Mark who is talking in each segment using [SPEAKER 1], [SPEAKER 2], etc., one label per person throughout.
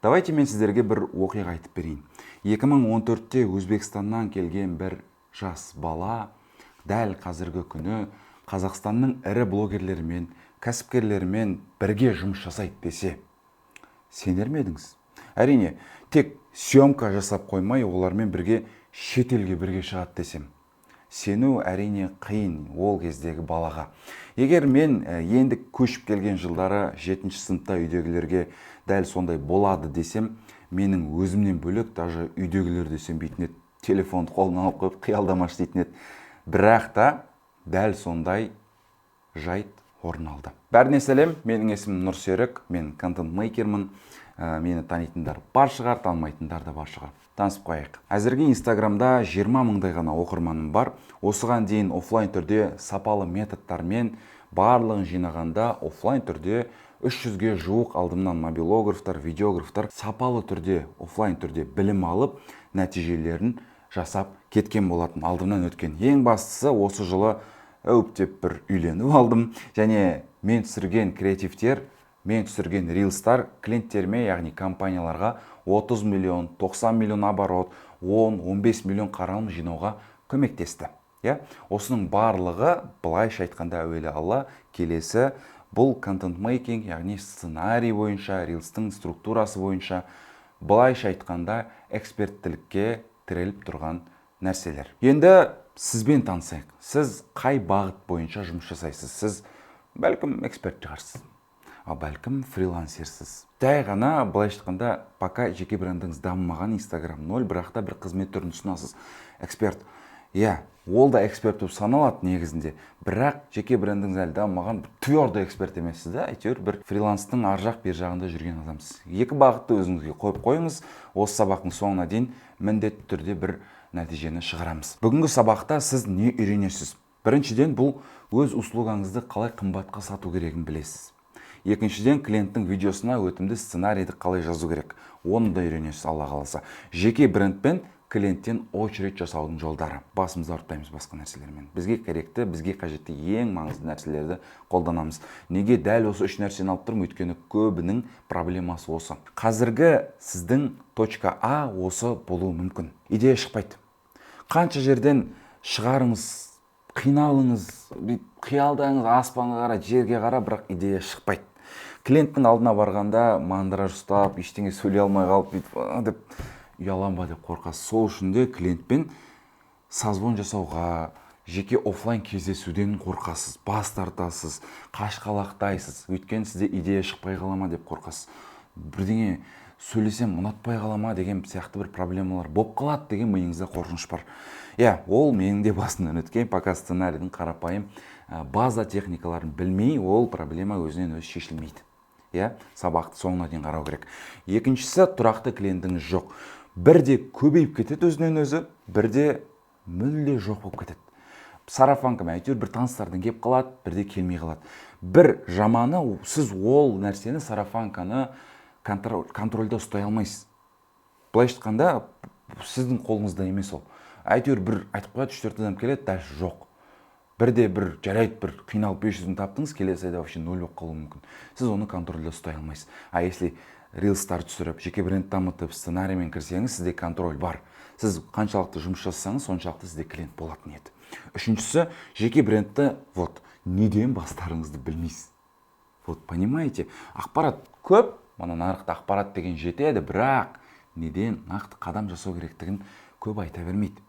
[SPEAKER 1] Давайте мен сіздерге бір оқиға айтып берейін. 2014-те Өзбекстаннан келген бір жас бала дәл қазіргі күні Қазақстанның ірі блогерлерімен, кәсіпкерлерімен бірге жұмыс жасайды десе, сенер ме едіңіз? Әрине, тек съемка жасап қоймай, олармен бірге шетелге бірге шығады десем, сену әрине қиын ол кездегі балаға. Егер мен енді көшіп келген жылдары 7-ші сыныпта үйдегілерге дәл сондай болады десем, менің өзімнен бөлек даже үйдегілер десем бейтін еді, телефонды қолына алып қойып қиялдамашы дейтін еді. Бірақ та дәл сондай жайт орын алды. Бәріне сәлем, менің есімім Нұрсерік, мен контент-мейкермін. Мені танитындар бар шығар, танымайтындар да бар шығар. Танысып қояйық. Әзірге Инстаграмда 20 мыңдай ғана оқырманым бар. Осыған дейін офлайн түрде сапалы методтармен барлығын жинағанда офлайн түрде 300-ге жуық алдымнан мобилографтар, видеографтар сапалы түрде, офлайн түрде білім алып, нәтижелерін жасап кеткен болатын, алдымнан өткен. Ең бастысы осы жылы өптеп бір үйленіп алдым. Және мен түсірген креативтер, мен түсірген рилстар клиенттеріме, яғни компанияларға 30 миллион, 90 миллион оборот, 10-15 миллион қаралым жинауға көмектесті. Осының барлығы, былайша айтқанда әуелі алла, келесі бұл контент-мейкинг, яғни сценарий бойынша, рилстың структурасы бойынша, былайша айтқанда эксперттілікке тіреліп тұрған нәрселер. Енді сізбен танысайық. Сіз қай бағыт бойынша жұмыс жасайсыз? Сіз бәлкім эксперт шығарсыз, бәлкім фрилансерсіз. Жай ғана былайша айтқанда пока жеке брендіңіз дамымаған, Instagram 0, бірақ та бір қызмет түрін ұсынасыз. Эксперт. Ол да эксперт болып саналады негізінде, бірақ жеке брендіңіз әлі дамымаған, твердо эксперт емессіз да, әйтеуір бір фриланстың ар жақ бер жағында жүрген адамсыз. Екі бағытты өзіңізге қойып қойыңыз, осы сабақтың соңына дейін міндетті түрде бір нәтижені шығарамыз. Бүгінгі сабақта сіз не үйренесіз? Біріншіден, бұл өз услугаңызды қалай қымбатқа сату керегін білесіз. Екіншіден, клиенттің видеосына өтімді сценарийді қалай жазу керек. Оны да үйренесіз, алла қаласа. Жеке брендпен клиенттен очередь жасаудың жолдары. Басымызды ауыртпаймыз басқа нәрселермен. Бізге керекті, бізге қажетті ең маңызды нәрселерді қолданамыз. Неге дәл осы 3 нәрсені алып тұрмын? Өйткені көбінің проблемасы осы. Қазіргі сіздің точка А осы болуы мүмкін. Идея шықпайды. Қанша жерден шығарыңыз, қиналыңыз, қиялдаңыз, аспанға қара, жерге қара, бірақ идея шықпайды. Клиенттің алдына барғанда мандыраж ұстап, ештеңе сөйлей алмай қалып, деп ұяланба деп қорқасыз. Сол үшін де клиентпен созвон жасауға, жеке офлайн кездесуден қорқасыз, бас тартасыз, қашқалақтайсыз. Өйткені сізде идея шықпай қалама деп қорқасыз. Бірдеңе сөйлесем ұнатпай қалама деген сияқты бір проблемалар болып қалады деген миыңызда қорқыныш бар. Ол менің де басымнан өткен, пока сценарийдің қарапайым база техникаларын білмей, ол проблема өзінен өзі шешілмейді. Сабақты соңына дейін қарау керек. Екіншісі, тұрақты клиентіңіз жоқ. Бірде көбейіп кетеді өзінен өзі, бірде мүлде жоқ болып кетеді. Сарафанка, әйтеуір бір таныстардан кеп қалады, бірде келмей қалады. Бір жаманы, сіз ол нәрсені, сарафанканы контрольда ұстай алмайсыз. Былайша айтқанда, сіздің қолыңызда емес ол. Әйтеуір бір айтып қояды, 3-4 адам келеді, дәл жоқ. Бірде бір жарайды, бір қиналып 500-ін таптыңыз, келесі айда вообще 0 болып қалуы мүмкін. Сіз оны контрольда ұстай алмайсыз. Если рилстар түсіріп, жеке бренд дамытып, сценариймен кірсеңіз, сізде контроль бар. Сіз қаншалықты жұмыс жасасаңыз, соншалықты сізде клиент болатын еді. Үшіншісі, жеке брендті неден бастарыңызды білмейсіз. Понимаете? Ақпарат көп, мана нарықта ақпарат деген жетеді, бірақ неден нақты қадам жасау керектігін көп айта бермейді.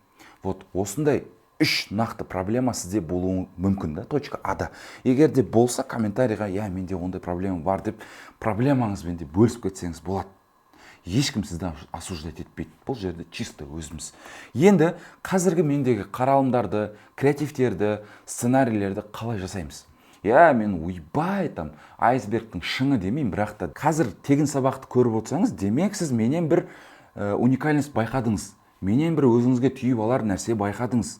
[SPEAKER 1] Осындай 3 нақты проблема сізде болуы мүмкін да, точка Ада. Егер де болса, комментарийға, менде ондай проблема бар деп, проблемаңызбен де бөлісіп кетсеңіз болады. Ешкім сізді осуждать етпейді. Бұл жерде чисто өзіміз. Енді қазіргі мендегі қаралымдарды, креативтерді, сценарийлерді қалай жасаймыз? Мен уйбай, айсбергтің шыңы демеймін, бірақ та қазір тегін сабақты көріп отырсаңыз, демек сіз менен бір уникальность байқадыңыз. Менен бір өзіңізге түйіп алар нәрсе байқадыңыз.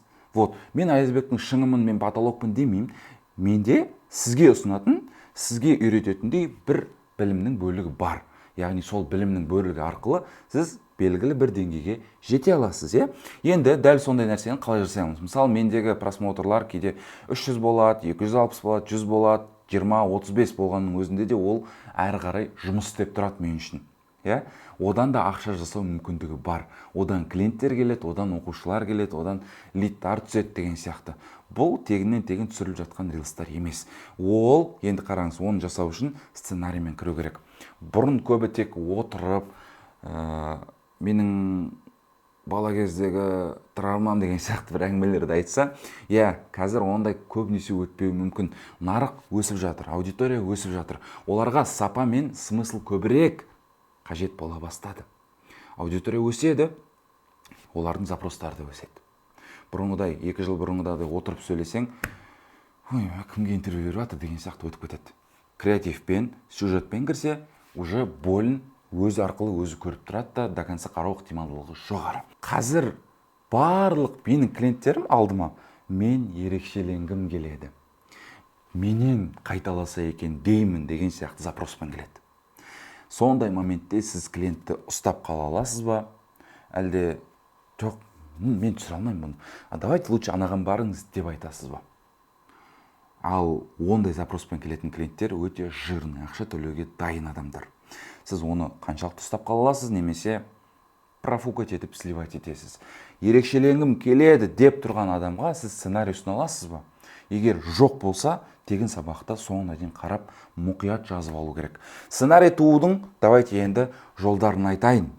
[SPEAKER 1] Мен айсбергтің шыңымын, мен потолокпын демеймін. Менде сізге ұсынатын, сізге үйрететіндей бір білімнің бөлігі бар. Яғни сол білімнің бөлігі арқылы сіз белгілі бір деңгейге жете аласыз. Енді дәл сондай нәрсені қалай жасаймыз? Мысалы, мендегі просмотрлар кейде 300 болады, 260 болады, 100 болады, 20-35 болғанның өзінде де ол әрі қарай жұмыс істеп тұрады мен үшін. иә, одан да ақша жасау мүмкіндігі бар. Одан клиенттер келеді, одан оқушылар келеді, одан лидтар түседі деген сияқты. Бұл тегіннен тегін түсіріліп жатқан рилстар емес. Ол, енді қараңыз, оны жасау үшін сценариймен кіру керек. Бұрын көбі тек отырып, менің бала кездегі травмам деген сияқты бір әңгімелерді айтса, қазір ондай көбінесе өтпеуі мүмкін. Нарық өсіп жатыр, аудитория өсіп жатыр. Оларға сапа мен смысл көбірек қажет бола бастады. Аудитория өседі, олардың запростары да өседі. Бұрынғыдай, 2 жыл бұрынғыдай отырып сөйлесең, кімге интервью беріп жатыр деген сияқты өтіп кетеді. Креативпен, сюжетпен кірсе, уже болын өзі арқылы өзі көріп тұрады да, до конца қарау ықтималдылығы жоғары. Қазір барлық менің клиенттерім алдыма, мен ерекшеленгім келеді, менен қайталаса екен деймін деген сияқты запроспен келеді. Сондай моментте сіз клиентті ұстап қала аласыз ба? Әлде жоқ, мен түсіре алмаймын бұны. Давайте лучше анаған барыңыз деп айтасыз ба? Ал ондай запроспен келетін клиенттер өте жирный, ақша төлеуге дайын адамдар. Сіз оны қаншалықты ұстап қала аласыз, немесе профукать етіп сливать етесіз. Ерекшеленгім келеді деп тұрған адамға сіз сценарий ұсына аласыз ба? Егер жоқ болса, тегін сабақта соңына дейін қарап, мұқият жазып алу керек. Сценарий туудың, давайте енді жолдарын айтайын.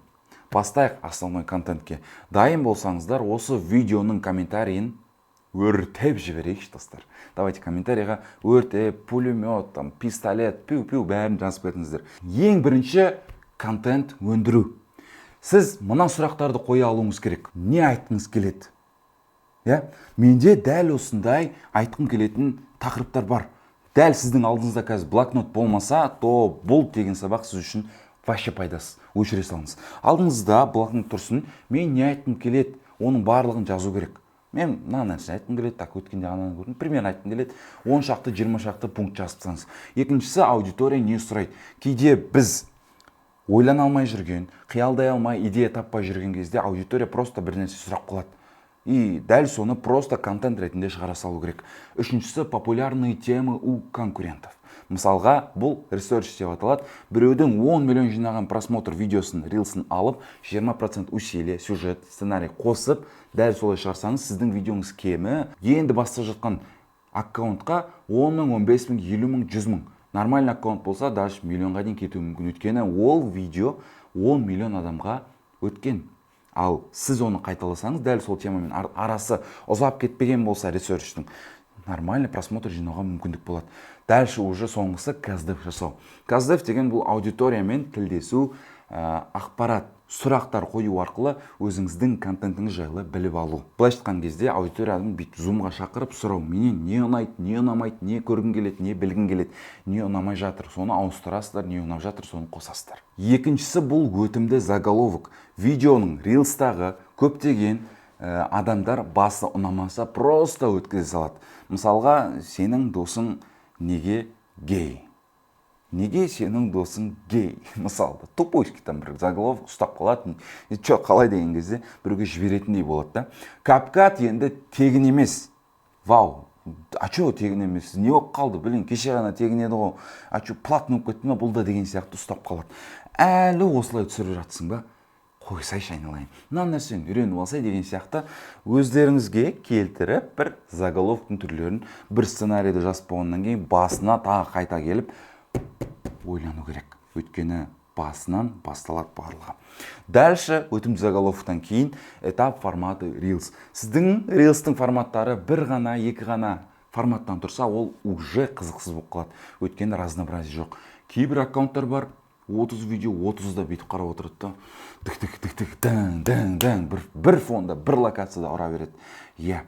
[SPEAKER 1] Бастайық основной контентке. Дайын болсаңыздар, осы видеоның комментарийін өртеп жіберейікші достар. Давайте комментарийға өртеп, пулемет, пистолет, пиу-пиу бәрін жазып кетіңіздер. Ең бірінші контент өндіру. Сіз мына сұрақтарды қоя алуыңыз керек. Не айтқыңыз келеді? Менде дәл осындай айтқым келетін тақырыптар бар. Дәл сіздің алдыңызда қазір блокнот болмаса, то бұл деген сабақ сіз үшін вообще пайдасыз. Өшіре салыңыз. Алдыңызда блокнот тұрсын, мен не айтқым келеді, оның барлығын жазу керек. Мен мына нәрсе айтқым келеді, так өткенде ананы көрдім, примерно айтқым келеді, 10 шақты, 20 шақты пункт жазып тастаңыз. Екіншісі, аудитория не сұрайды? Кейде біз ойлана алмай жүрген, қиялдай алмай, идея таппай жүрген кезде аудитория просто бір нәрсе сұрақ қалады. И дәл соны просто контент ретінде шығара салу керек. Үшіншісі, популярные темы у конкурентов. Мысалға, бұл research деп аталады. Біреудің 10 миллион жинаған просмотр видеосын, рилсын алып, 20% усилие, сюжет, сценарий қосып, дәл солай шығарсаңыз, сіздің видеоңыз кемі енді бастап жатқан аккаунтқа 10 мың, 15 мың, 50 мың, 100 мың. Нормальный аккаунт болса, даже миллионға дейін кетуі мүмкін. Өйткені ол видео 10 миллион адамға өткен. Ал сіз оны қайталасаңыз, дәл сол темамен арасы ұзап кетпеген болса ресерчтің, нормальный просмотр жинауға мүмкіндік болады. Дальше уже соңғысы каздев жасау. Каздев деген бұл аудиториямен тілдесу, ақпарат, сұрақтар қою арқылы өзіңіздің контентіңіз жайлы біліп алу. Былайша айтқан кезде аудиторияны бүйтіп зумға шақырып сұрау, менен не ұнайды, не ұнамайды, не көргің келеді, не білгің келеді, не ұнамай жатыр, соны ауыстырасыздар, не ұнап жатыр, соны қосасыздар. Екіншісі бұл өтімді заголовок. Видеоның рилстағы көптеген адамдар басы ұнамаса просто өткізе салады. Мысалға, сенің досың неге гей? Неге сенің досың гей? Мысалда, тупойский там бір заголовок ұстап қалатын. Қалай деген кезде біреуге жіберетіндей болады да. CapCut енді тегін емес. Вау, тегін емес? Не болып қалды? Білін, кеше ғана тегін еді ғой. Платный болып кетті ме бұл да деген сияқты ұстап қалады. Әлі осылай түсіріп жатсың ба? Қойсайшы айналайын. Мына нәрсені үйреніп алсай деген сияқты өздеріңізге келтіріп бір заголовктың түрлерін, бір сценарийді жазып болғаннан кейін басына тағы қайта келіп ойлану керек. Өйткені басынан басталады барлығы. Дальше өтімді заголовктан кейін этап форматы Reels. Сіздің Reels'тың форматтары бір ғана, екі ғана форматтан тұрса, ол уже қызықсыз болып қалады. Өйткені разнообразие жоқ. Кейбір аккаунттар бар, 30 видео 30-да бүйтіп қарап отырады да, бір фонда, бір локацияда ұра береді.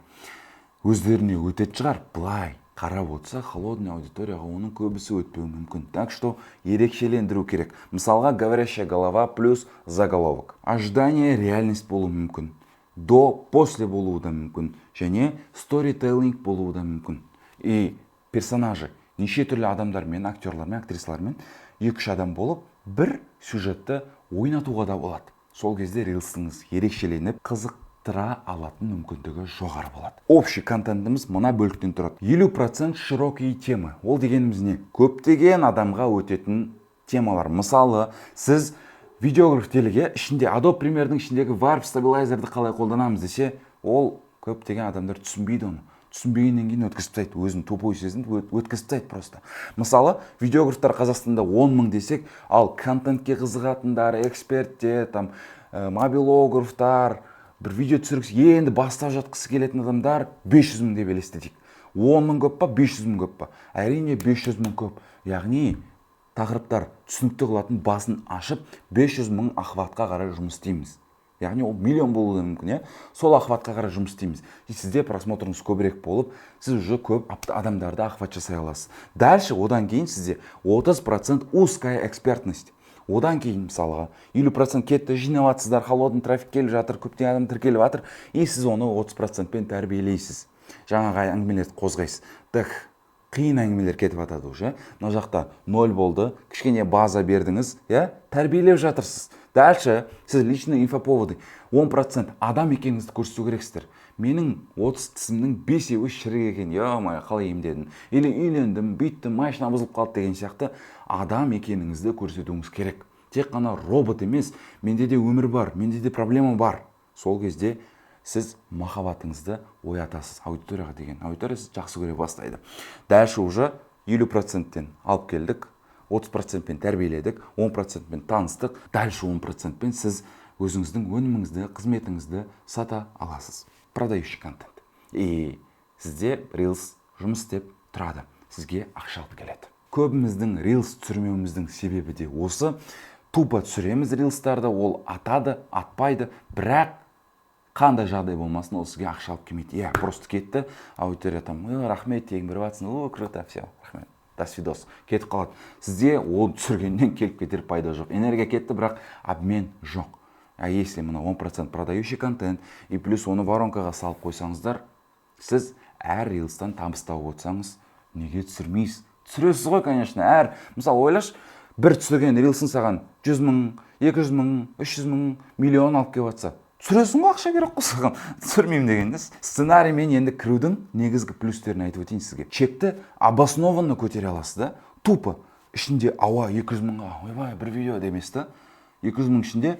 [SPEAKER 1] Өздеріне өтет шығар, былай қарап отырса, холодный аудиторияға оның көбісі өтпеуі мүмкін. Так что ерекшелендіру керек. Мысалға, говорящая голова плюс заголовок. Ожидание, реальность болуы мүмкін. До, после болуы да мүмкін. Және storytelling болуы да мүмкін. И персонажы, неше түрлі адамдармен, актерлармен, актрисалармен 2-3 адам болып, бір сюжетті ойнатуға да болады. Сол кезде рилсіңіз ерекшеленіп, қызықтыра алатын мүмкіндігі жоғары болады. Общий контентіміз мына бөліктен тұрады. 50% широкие темы. Ол дегеніміз не? Көптеген адамға өтетін темалар. Мысалы, сіз видеограф деліге ішінде Adobe Premiere'дің ішіндегі Warp Stabilizer'ды қалай қолданамыз десе, ол көптеген адамдар түсінбейді оны. Түсінбегеннен кейін өткізіп тастайды, өзін тупой сезініп өткізіп тастайды просто. Мысалы, видеографтар Қазақстанда 10 мың десек, ал контентке қызығатындар, эксперттер, мобилографтар, бір видео түсіргісі енді бастап жатқысы келетін адамдар 500 мың деп елестетейік. 10 мың көп па, 500 мың көп па? Әрине 500 мың көп. Яғни тақырыптар түсінікті қылатын басын ашып 500 мың охватқа қарай жұмыс істейміз. Яғни ол миллион болуы мүмкін, сол охватқа қарай жұмыс істейміз. Сізде просмотрыңыз көбірек болып, сіз уже көп адамдарды охват жасай аласыз. Дальше одан кейін сізде 30% узкая экспертность. Одан кейін мысалға 50% кетті, жинаватсыздар, холодный трафик келіп жатыр, көптеген адам тіркеліп жатыр, и сіз оны 30%пен тәрбиелейсіз. Жаңағы әңгімелерді қозғайсыз. Қиын әңгімелер кетіп жатады уже. Мына жақта 0 болды, кішкене база бердіңіз, тәрбиелеп жатырсыз. Дальше сіз личный инфоповоды 10% адам екеніңізді көрсету керексіздер. Менің 30 тісімнің 5-еуі шірік екен, қалай емдедім. Или үйлендім, бүйттім, машина бұзылып қалды деген сияқты адам екеніңізді көрсетуіңіз керек. Тек қана робот емес, менде де өмір бар, менде де проблема бар. Сол кезде сіз махаббатыңызды оятасыз аудиторияға деген. Аудитория сіз жақсы көре бастайды. Дальше уже 50%-тен алып келдік, 30%-пен тәрбиеледік, 10%-пен таныстық, дальше 10%-пен сіз өзіңіздің өніміңізді, қызметіңізді сата аласыз. Продающий контент. И сізде Reels жұмыс істеп тұрады. Сізге ақша алып келеді. Көбіміздің Reels түсірмеуіміздің себебі де осы. Тупо түсіреміз Reels'тарды, ол атады, атпайды, бірақ қандай жағдай болмасын, ол сізге ақша алып келмейді. Просто кетті, аудитория рахмет, тегін беріп жатсың, круто, все, рахмет, до свидос, кетіп қалады. Сізде ол түсіргеннен келіп кетер пайда жоқ. Энергия кетті, бірақ обмен жоқ. А если мына 10% продающий контент и плюс оны воронкаға салып қойсаңыздар, сіз әр Reels'тан табыс тауып отырсаңыз, неге түсірмейсіз? Түсіресіз ғой, конечно, мысалы ойлаш, бір түсірген Reels'ың саған 100 мың, 200 мың, 300 мың, миллион алып келіп жатса, түсіресің ғой, ақша керек қой саған. Түсірмеймін дегеніңіз. Сценариймен енді кірудің негізгі плюстерін айтып өтейін сізге. Чекті обоснованно көтере аласыз да. Тупо ішінде ауа 200 мыңға, ойбай, бір видео деместі. 200 мың ішінде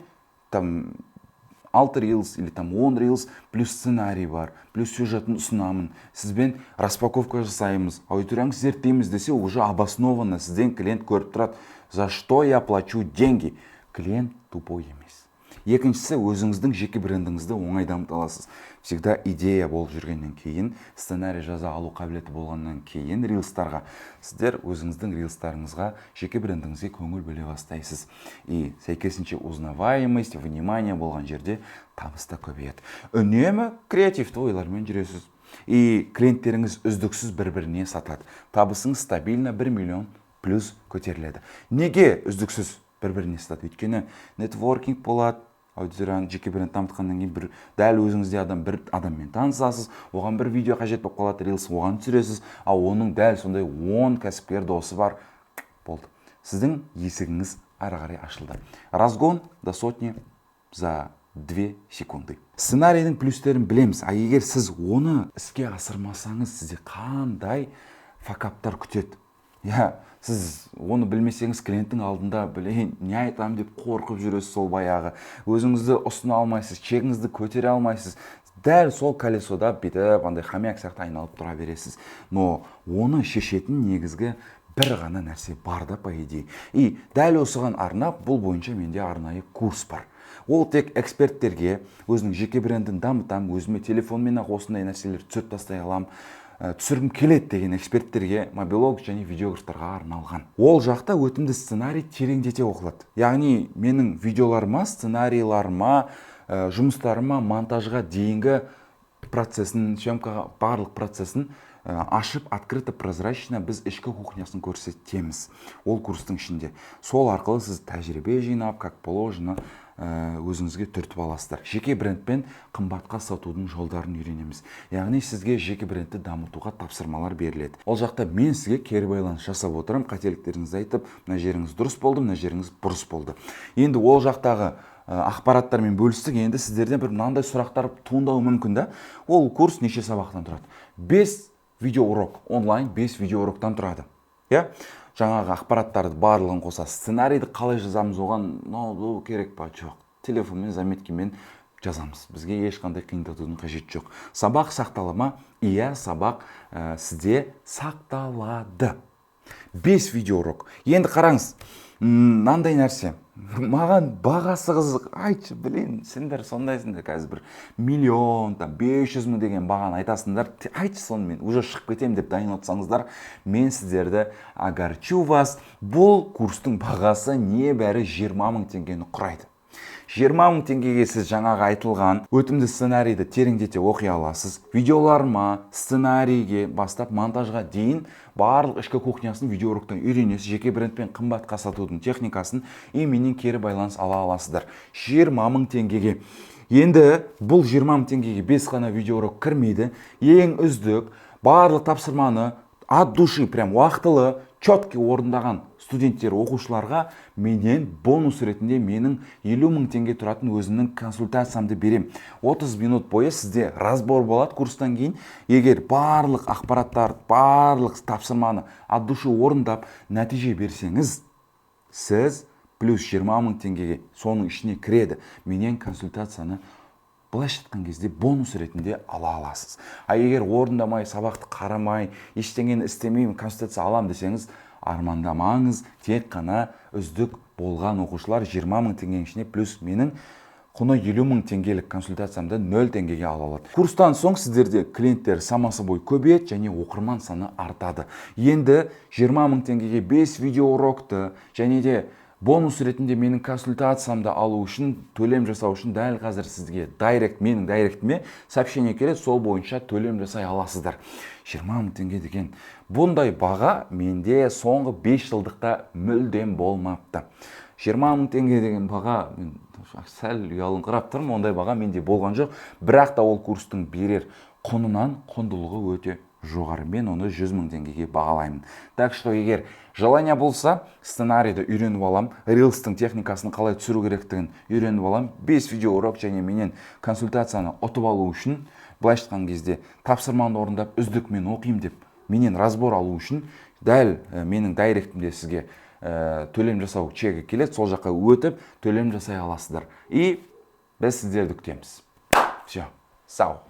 [SPEAKER 1] 6 Reels или 10 Reels плюс сценарий бар, плюс сюжетін ұсынамын. Сізбен распаковка жасаймыз, аудиторияңыз зерттейміз десе, уже обоснованно сізден клиент көріп тұрады. За что я плачу деньги? Клиент тупой емес. Екіншісі, өзіңіздің жеке брендіңізді оңай дамыта аласыз. Всегда идея болып жүргеннен кейін, сценарий жаза алу қабілеті болғаннан кейін Reels'тарға сіздер өзіңіздің Reels'тарыңызға, жеке брендіңізге көңіл бөле бастайсыз. И сәйкесінше узнаваемость, внимание болған жерде табыс та көбейеді. Үнемі креативті ойлармен жүресіз. И клиенттеріңіз үздіксіз бір-біріне сатады. Табысыңыз стабильно 1 миллион плюс көтеріледі. Неге үздіксіз бір-біріне сатады? Өйткені нетворкинг болады. Аудиторияны жеке бренд дамытқаннан кейін дәл өзіңізде бір адаммен танысасыз, оған бір видео қажет болып қалады, Reels оған түсіресіз, ал оның дәл сондай 10 кәсіпкер досы бар. Болды. Сіздің есігіңіз ары қарай ашылды. Разгон до сотни за 2 секунды. Сценарийдің плюстерін білеміз, а егер сіз оны іске асырмасаңыз, сізде қандай факаптар күтеді? Сіз оны білмесеңіз, клиенттің алдында не айтам деп қорқып жүресіз, сол баяғы. Өзіңізді ұсына алмайсыз, чегіңізді көтере алмайсыз. Дәл сол колесода бетіп, хомяк сияқты айналып тұра бересіз. Но оны шешетін негізгі бір ғана нәрсе бар да, по идее. И дәл осыған арнап, бұл бойынша менде арнайы курс бар. Ол тек эксперттерге, өзінің жеке брендін дамытам, өзіме телефонмен осындай нәрселер түсіріп тастай алам, түсіргім келеді деген эксперттерге, мобилог және видеографтарға арналған. Ол жақта өтімді сценарий тереңдете оқылады. Яғни менің видеоларыма, сценарийларыма, жұмыстарыма, монтажға дейінгі процесін, съемкаға барлық процесін ашып, открыто, прозрачно біз ішкі кухнясын көрсетеміз. Ол курстың ішінде. Сол арқылы сіз тәжірибе жинап, как положено, өзіңізге түртіп аласыздар. Жеке брендпен қымбатқа сатудың жолдарын үйренеміз. Яғни сізге жеке брендті дамытуға тапсырмалар беріледі. Ол жақта мен сізге кері байланыс жасап отырам, қателіктеріңізді айтып, мына жеріңіз дұрыс болды, мына жеріңіз бұрыс болды. Енді ол жақтағы ақпараттармен бөлістік, енді сіздерден бір мынандай сұрақтар туындауы мүмкін да. Ол курс неше сабақтан тұрады? 5 видеоурок, онлайн 5 видеоуроктан тұрады. жаңағы ақпараттарды барлығын қоса сценарийді қалай жазамыз, оған ноутбук керек па? Жоқ. Телефонмен, заметкемен жазамыз. Бізге ешқандай қиындатудың қажеті жоқ. Сабақ сақтала ма? Иә, сабақ сізде сақталады. 5 видеоурок. Енді қараңыз, мынандай нәрсе. Маған бағасы қызық. Айтшы, блин, сендер сондайсыңдар, қазір бір миллион, 500 мың деген бағаны айтасыңдар. Айтшы соны, мен уже шығып кетемін деп дайын отсаңыздар, мен сіздерді огорчу вас. Бұл курстың бағасы небәрі 20 мың теңгені құрайды. 20 мың теңгеге сіз жаңағы айтылған өтімді сценарийді тереңдете оқи аласыз. Видеоларыма, сценарийге бастап монтажға дейін барлық ішкі кухнясын видеоуроктан үйренесіз. Жеке брендпен қымбатқа сатудың техникасын менен кері байланыс ала аласыздар. 20 мың теңгеге. Енді бұл 20 мың теңгеге 5 қана видеоурок кірмейді. Ең үздік барлық тапсырманы от души, прям уақытылы, четкий орындаған студенттер, оқушыларға менен бонус ретінде менің 50 мың теңге тұратын өзімнің консультациямды берем. 30 минут бойы сізде разбор болады курстан кейін. Егер барлық ақпараттар, барлық тапсырманы от души орындап, нәтиже берсеңіз, сіз плюс 20 мың теңгеге соның ішіне кіреді. Менен консультацияны былайша айтқан кезде бонус ретінде ала аласыз. Егер орындамай, сабақты қарамай, ештеңені істемеймін, консультация алам десеңіз, армандамаңыз. Тек қана үздік болған оқушылар 20 мың теңгенің ішіне плюс менің құны 50 мың теңгелік консультациямды 0 теңгеге ала алады. Курстан соң сіздерде клиенттер самасы бой көбейеді және оқырман саны артады. Енді 20 мың теңгеге 5 видеоурокты және де бонус ретінде менің консультациямды алу үшін, төлем жасау үшін дәл қазір сізге менің дайректіме сообщение келеді, сол бойынша төлем жасай аласыздар. 20 мың теңге деген бұндай баға менде соңғы 5 жылдықта мүлдем болмапты. 20 мың теңге деген баға, мен сәл ұялыңқырап тұрмын, ондай баға менде болған жоқ. Бірақ та ол курстың берер құнынан құндылығы өте жоғары. Мен оны 100 мың теңгеге бағалаймын. Так что егер желание болса, сценарийді үйреніп алам, рилстың техникасын қалай түсіру керектігін үйреніп алам, 5 видеоурок және менен консультацияны ұтып алу үшін, былайша айтқан кезде тапсырманы орындап үздік мен оқимын деп, менен разбор алу үшін, дәл менің дайректімде сізге төлем жасау чегі келеді, сол жаққа өтіп төлем жасай аласыздар. И біз сіздерді күтеміз. Все, сау.